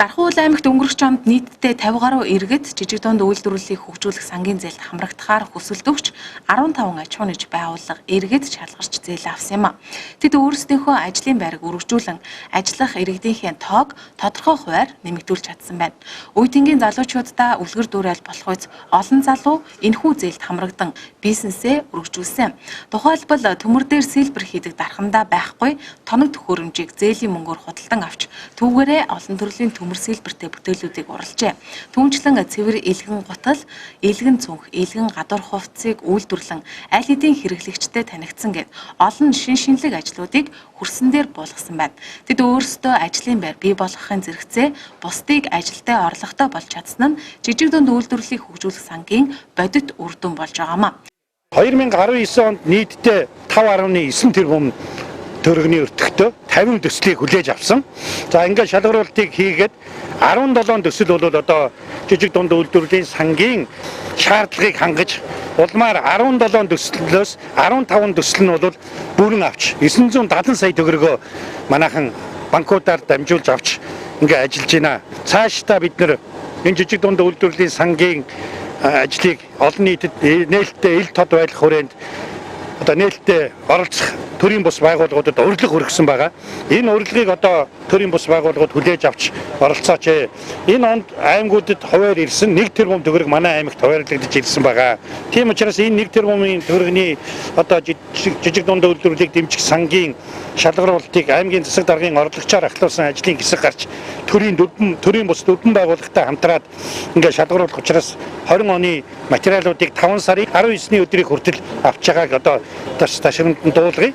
Дархуул аймагт өнгөрөх онд нийтдээ 50 гаруй иргэд жижиг дунд үйлдвэрлэлийг хөгжүүлэх сангийн зээлд хамрагдахаар хүсэлт өгч 15 аж ахуй нэгж байгууллага иргэд шалгарч зээл авсан юм а. Тэд өөрсдийнхөө ажлын байрыг өргөжүүлэн ажиллах иргэдийнхээ тоог тодорхой хувиар нэмэгдүүлж чадсан байна. Үе тэнгийн залуучуудаа үлгэр дуурайл болох үз олон залуу энэхүү зээлд хамрагдан бизнесээ өргөжүүлсэн. Тухайлбал төмөр дээр сэлбэр хийдэг дархандаа байхгүй тоног төхөөрөмжийг зээлийн мөнгөөр худалдан авч түүгээрээ олон төрлийн төмөр сэлбэртэй бүтээлүүдийг уралжээ. Түүнчлэн цэвэр илгэн гутал, илгэн цүнх, илгэн гадуур хувцсыг үйлдвэрлэн аль хэдийн хэрэглэгчтэй танигдсан гэд олон шинэлэг ажлуудыг хөрсөн дээр буулгасан байна. Тэд өөрсдөө ажлын байр бий болгохын зэрэгцээ бусдыг ажилдаа орлоготой болж чадсан нь жижиг дунд үйлдвэрлэлийг хөгжүүлэх сангийн бодит үр дүн болж байгаамаа. 2019 онд нийтдээ 5.9 тэрбум төгрөгийн өртөгтэй 50 төслийг хүлээж авсан. За ингээд шалгаруултыг хийгээд 17 төсөл бол одоо жижиг дунд үйлдвэрлэлийн сангийн шаардлагыг хангаж улмаар 17 төслөөс 15 төсөл нь бол бүрэн авч 970 сая төгрөгөө манайхан банкудаар дамжуулж авч ингээд ажиллаж байна. Цаашдаа бид нэр энэ жижиг дунд үйлдвэрлэлийн сангийн ажлыг олон нийтэд нээлттэй ил тод байх хүрээнд одоо нээлттэй оролцох төрийн бус байгууллагуудад урилга өргөсөн байгаа. Энэ урилгыг одоо төрийн бус байгууллагууд хүлээж авч оролцооч. Энэ онд аймагуудад хуваар ирсэн 1 тэрбум төгрөг манай аймагт хуваарлагдаж ирсэн байгаа. Тийм учраас энэ 1 тэрбумын төгрөгийн одоо жижиг дунд үйлдвэрлэлийг дэмжих сангийн шалгаруултыг аймгийн засаг даргын орлогчоор ахлуулсан ажлын хэсэг гарч төрийн бус 4 байгууллагатай хамтраад ингээд шалгаруулах учраас 20 оны материалуудыг 5 сарын 19-ний өдрийг хүртэл авч байгааг одоо ташрамд дуулгая.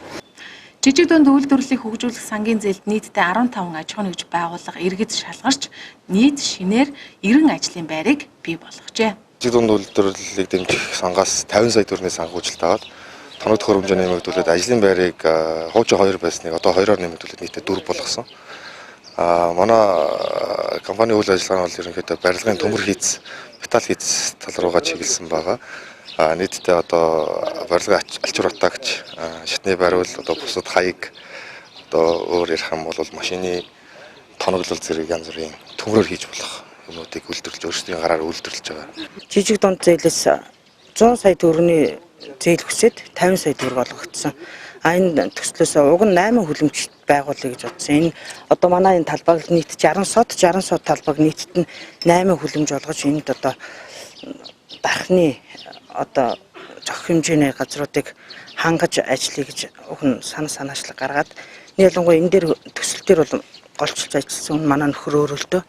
Жижиг дунд үйлдвэрлэлийг хөгжүүлэх сангийн зээлд нийтдээ 15 аж ахуй нэгж байгууллага иргэд шалгарч нийт шинээр 90 ажлын байрыг бий болгожээ. Жижиг дунд үйлдвэрлэлийг дэмжих сангаас 50 сая төгрөгийн санхүүжилт аваад тоног төхөөрөмжөөр нэмэгдүүлээд ажлын байрыг хуучин 2 байсныг одоо 2-оор нэмэгдүүлээд нийтдээ 4 болгосон. Манай компани үйл ажиллагаа нь бол ерөнхийдөө барилгын төмөр хийц, металл хийц тал руугаа чиглэсэн байгаа. Нийтдээ одоо барилгын алчуур атаагч, шатны бариул, одоо бусад хаяг, одоо өөр ярих юм бол машины тоноглол зэрэг янз бүрийн төмрөөр хийж болох юмнуудыг үйлдвэрлэж өөрсдийн гараар үйлдвэрлэж байгаа. Жижиг дунд зээлээс 100 сая төгрөгийн зээл хүсээд 50 сая төгрөг олгогдсон. Энэ төслөөс уг нь 8 хүлэмжт байгуулъя гэж бодсон. Энэ одоо манай энэ талбайг нийт 60 сот талбайг нийтд нь 8 хүлэмж олгож энд одоо дархны одоо зохих хэмжээний газруудыг хангаж ажиллая гэж уг нь санаачлаг гаргаад ялангуяа энэ дээр төсөл дээр бол голчилж ажилласан манай нөхөр өөрөлдөө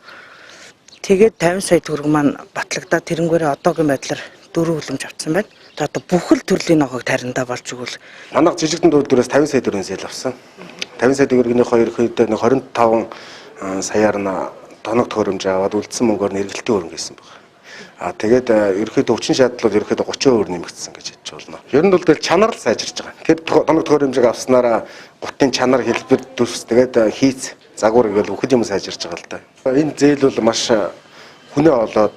тэгээд 50 сая төгрөг маань батлагдаад тэрнгээрээ одоогийн байдлаар 4 хүлэмж авсан байна. Одоо бүхэл төрлийн ногоог таринда болж игэл манай жижиг дунд үйлдвэрээс 50 сая төгрөгийн зээл авсан. 50 сая төгрөгийн ерөнхийдөө 25 саяар нь тоног төхөөрөмж аваад үлдсэн мөнгөөр нь эргэлтийн хөрөнгө хийсэн байна. Тэгээд ерөнхийдөө хүчин шаардлууд ерөнхийдөө 30% нэмэгдсэн гэж хэлж болно. Ер нь бол чанар л сайжирч байгаа. Тэгэхээр тоног төхөөрөмжийг авснараа гутын чанар хэлбэр төс тэгээд хийц загвар гэвэл бүх юм сайжирч байгаа л да. Энэ зээл бол маш хүнээ олоод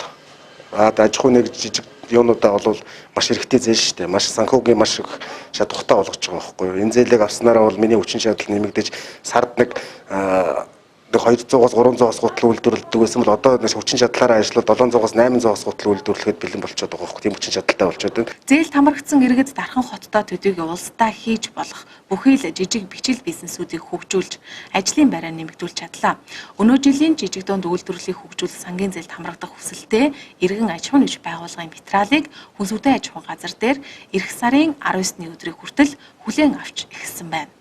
аж ахуй нэг жижиг юунуудаа бол маш хэрэгтэй зээл шүү дээ. Маш санхүүгийн маш их чадвартай болгож байгаа байхгүй юу. Энэ зээлийг авснараа бол миний хүчин чадал нэмэгдэж сард нэг 200-аас 300-аас гутал үйлдвэрлэдэг байсан бол одоо хүчин чадлаараа ажиллаад 700-аас 800-аас гутал үйлдвэрлэхэд бэлэн болчиход байгаа байхгүй. Тийм хүчин чадалтай болчиход байна. Зээлд хамрагдсан иргэд дархан хоттой төдийгүй улсдаа хийж болох бүхий л жижиг бичил бизнесүүдийг хөгжүүлж ажлын байраа нэмэгдүүлж чадлаа. Өнөө жилийн жижиг дунд үйлдвэрлэлийг хөгжүүлэх сангийн зээлд хамрагдах хүсэлтэй иргэн аж ахуй нэгж байгууллагын материалыг хүнсүдэн аж ахуй газар дээр эх сарын 19-ний өдрийг хүртэл хүлээн авч эхэлсэн байна.